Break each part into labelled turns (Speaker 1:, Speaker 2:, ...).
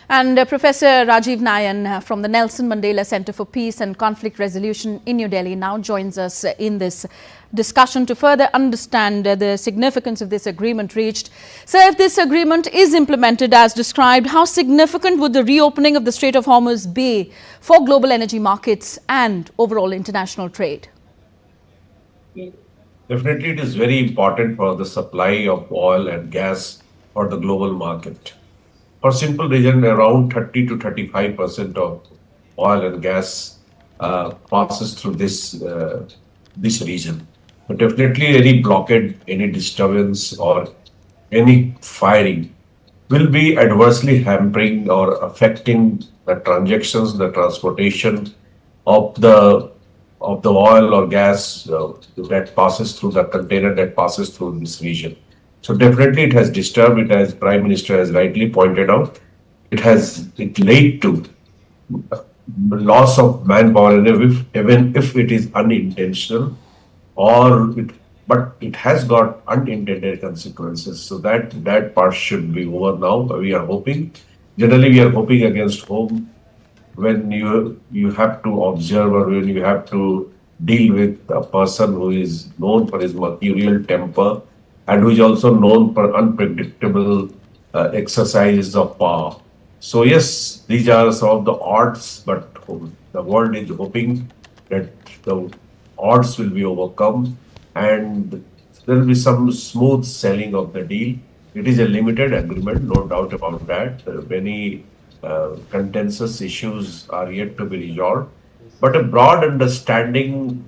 Speaker 1: And Professor Rajiv Nayan from the Nelson Mandela Centre for Peace and Conflict Resolution in New Delhi now joins us in this discussion to further understand the significance of this agreement reached. So if this agreement is implemented as described, how significant would the reopening of the Strait of Hormuz be for global energy markets and overall international trade?
Speaker 2: Definitely, it is very important for the supply of oil and gas for the global market. For simple reason, around 30 to 35% of oil and gas passes through this region. But definitely, any blockade, any disturbance, or any firing will be adversely hampering or affecting the transactions, the transportation of the oil or gas that passes through the container that passes through this region. So definitely it has disturbed it, as Prime Minister has rightly pointed out. It led to loss of manpower, and even if it is unintentional, or it, but it has got unintended consequences. So that part should be over now. We are hoping. Generally, we are hoping against hope when you have to observe, or when you have to deal with a person who is known for his mercurial temper and who is also known for unpredictable exercises of power. So yes, these are some of the odds, but the world is hoping that the odds will be overcome and there will be some smooth selling of the deal. It is a limited agreement, no doubt about that. Many contentious issues are yet to be resolved, but a broad understanding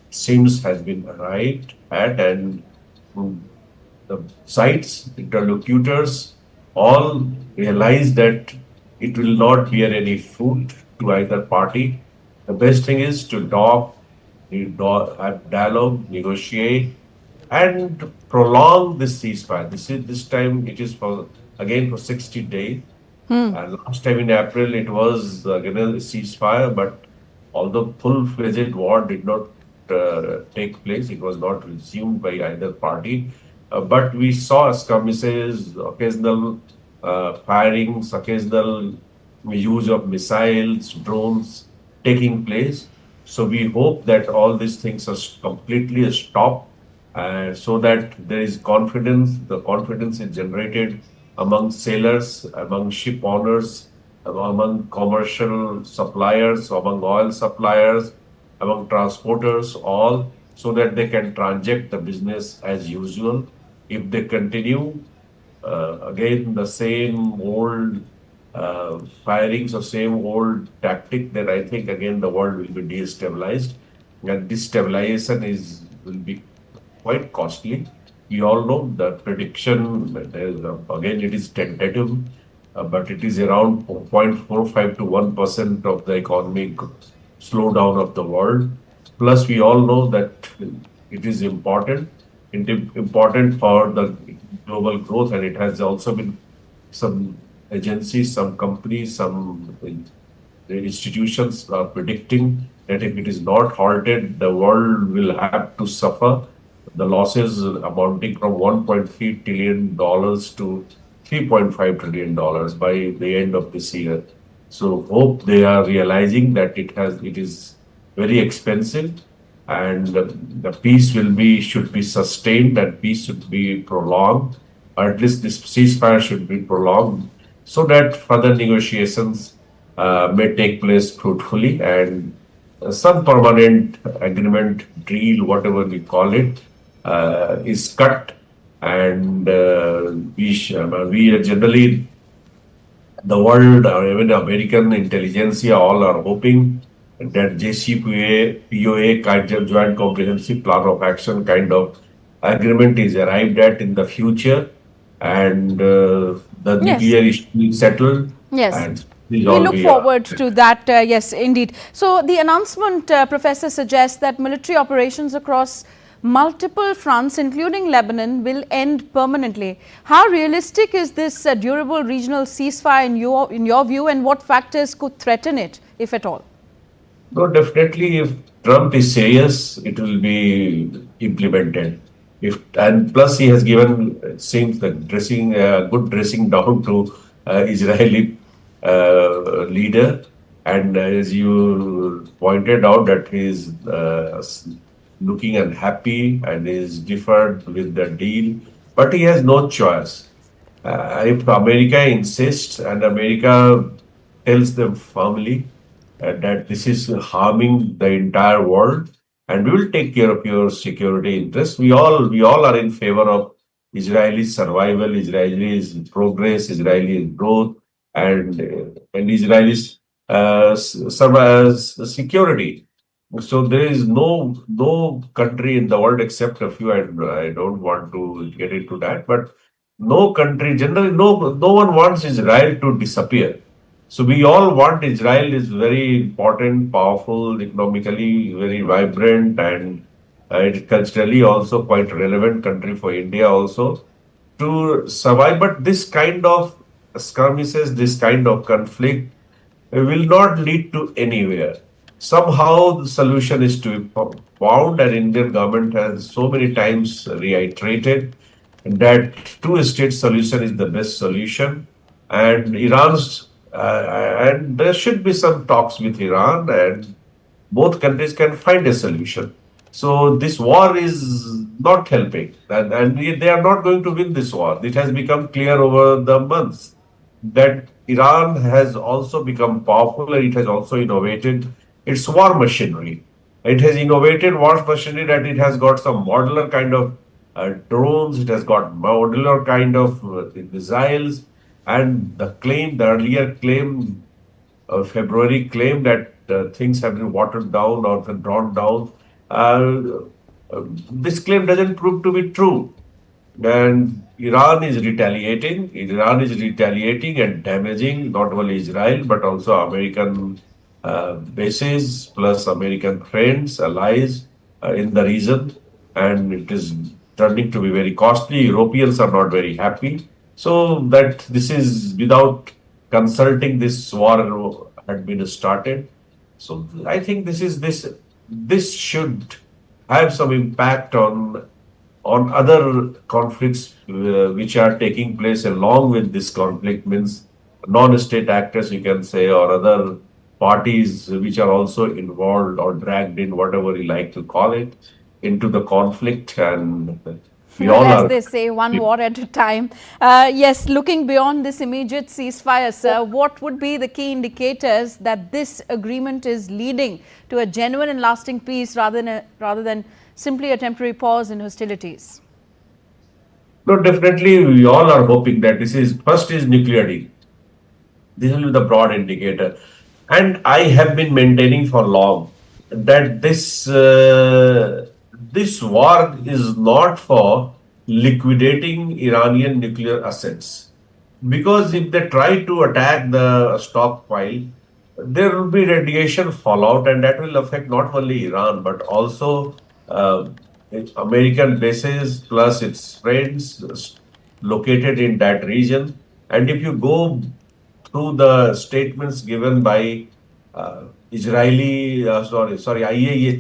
Speaker 2: seems has been arrived at, and the sides, interlocutors, all realize that it will not bear any fruit to either party. The best thing is to have dialogue, negotiate, and prolong this ceasefire. This time it is for 60 days. And last time in April it was again a ceasefire, but although full-fledged war did not take place, it was not resumed by either party. But we saw skirmishes, occasional firings, occasional use of missiles, drones taking place. So we hope that all these things are completely stopped, so that there is confidence. The confidence is generated among sailors, among ship owners, among commercial suppliers, among oil suppliers, among transporters, all, so that they can transact the business as usual. If they continue, again, the same old firings or same old tactic, then I think again the world will be destabilized. And destabilization will be quite costly. We all know the prediction, again, it is tentative, but it is around 0.45 to 1% of the economic slowdown of the world. Plus, we all know that it is important for the global growth, and it has also been some agencies, some companies, some institutions are predicting that if it is not halted, the world will have to suffer the losses amounting from $1.3 trillion to $3.5 trillion by the end of this year. So hope they are realizing that it is very expensive, and the peace should be sustained, and peace should be prolonged, or at least this ceasefire should be prolonged, so that further negotiations may take place fruitfully, and some permanent agreement, deal, whatever we call it, is cut. And we are generally, the world, or even American intelligentsia, all are hoping that JCPOA kind of Joint Comprehensive Plan of Action kind of agreement is arrived at in the future, and the nuclear issue is settled.
Speaker 1: Yes.
Speaker 2: And
Speaker 1: we look forward to that. Yes, indeed. So the announcement, Professor, suggests that military operations across multiple fronts, including Lebanon, will end permanently. How realistic is this durable regional ceasefire in your view, and what factors could threaten it, if at all?
Speaker 2: No, definitely, if Trump is serious, it will be implemented. And plus, he has given, it seems, the good dressing down to Israeli leader. And as you pointed out, that he is looking unhappy and is deferred with the deal, but he has no choice. If America insists and America tells them firmly that this is harming the entire world, and we will take care of your security interests. We all are in favor of Israeli survival, Israeli's progress, Israeli growth, and Israelis security. So there is no country in the world except a few. I don't want to get into that, but no country generally no one wants Israel to disappear. So we all want Israel is very important, powerful, economically very vibrant, and it culturally also quite relevant country for India also to survive. But this kind of skirmishes, this kind of conflict will not lead to anywhere. Somehow the solution is to be found, and Indian government has so many times reiterated that two-state solution is the best solution, and and there should be some talks with Iran, and both countries can find a solution. So this war is not helping, and they are not going to win this war. It has become clear over the months that Iran has also become powerful and it has also innovated its war machinery. It has innovated war machinery that it has got some modular kind of drones, it has got modular kind of missiles, and the earlier claim February claim that things have been watered down or been drawn down. This claim doesn't prove to be true. And Iran is retaliating and damaging not only Israel but also American bases plus American friends, allies in the region. And it is turning to be very costly. Europeans are not very happy. So that this is without consulting, this war had been started. So I think this should have some impact on other conflicts which are taking place along with this conflict, means non-state actors, you can say, or other parties which are also involved or dragged in, whatever you like to call it, into the conflict. And we all
Speaker 1: As
Speaker 2: are.
Speaker 1: they say, one war at a time. Yes, looking beyond this immediate ceasefire, sir, what would be the key indicators that this agreement is leading to a genuine and lasting peace rather than simply a temporary pause in hostilities?
Speaker 2: No, definitely we all are hoping that this is first is nuclear deal. This will be the broad indicator. And I have been maintaining for long that this war is not for liquidating Iranian nuclear assets. Because if they try to attack the stockpile, there will be radiation fallout, and that will affect not only Iran but also uh, American bases plus its friends located in that region. And if you go through the statements given by IAEA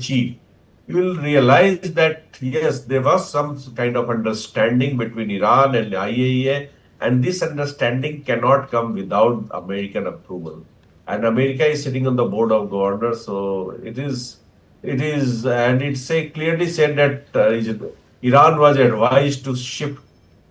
Speaker 2: chief, you will realize that yes, there was some kind of understanding between Iran and IAEA, and this understanding cannot come without American approval. And America is sitting on the board of governors, so and it's clearly said that Iran was advised to shift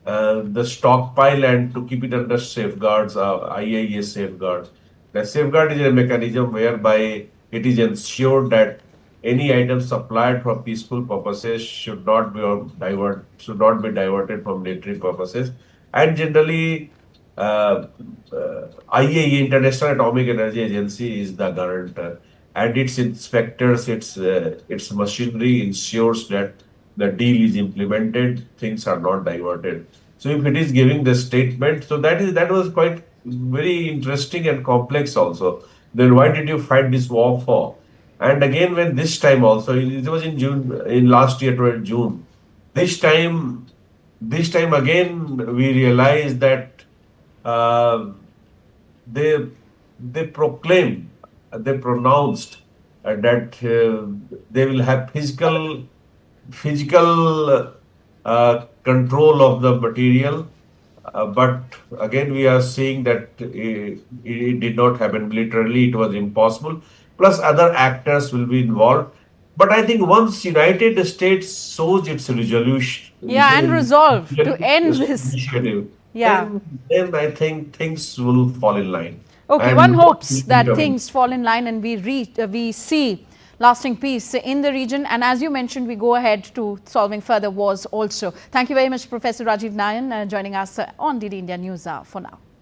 Speaker 2: the stockpile and to keep it under safeguards, IAEA safeguards. The safeguard is a mechanism whereby it is ensured that any item supplied for peaceful purposes should not be diverted for military purposes. And generally, uh, IAEA, International Atomic Energy Agency, is the guarantor, and its inspectors, its machinery ensures that the deal is implemented, things are not diverted. So if it is giving the statement, so that was quite very interesting and complex also. Then why did you fight this war for? And again, when this time also, it was in June, in last year, June. This time, this time again, we realized that uh, they they proclaimed, they pronounced that they will have physical control of the material, But again, we are seeing that it did not happen militarily. It was impossible. Plus, other actors will be involved. But I think once United States shows its
Speaker 1: Yeah, and resolve to end this.
Speaker 2: initiative,
Speaker 1: Yeah.
Speaker 2: then I think things will fall in line.
Speaker 1: Okay,
Speaker 2: And
Speaker 1: one
Speaker 2: more
Speaker 1: hopes
Speaker 2: will be
Speaker 1: that
Speaker 2: coming.
Speaker 1: things fall in line and we see lasting peace in the region. And as you mentioned, we go ahead to solving further wars also. Thank you very much, Professor Rajiv Nayan, joining us on DD India News for now.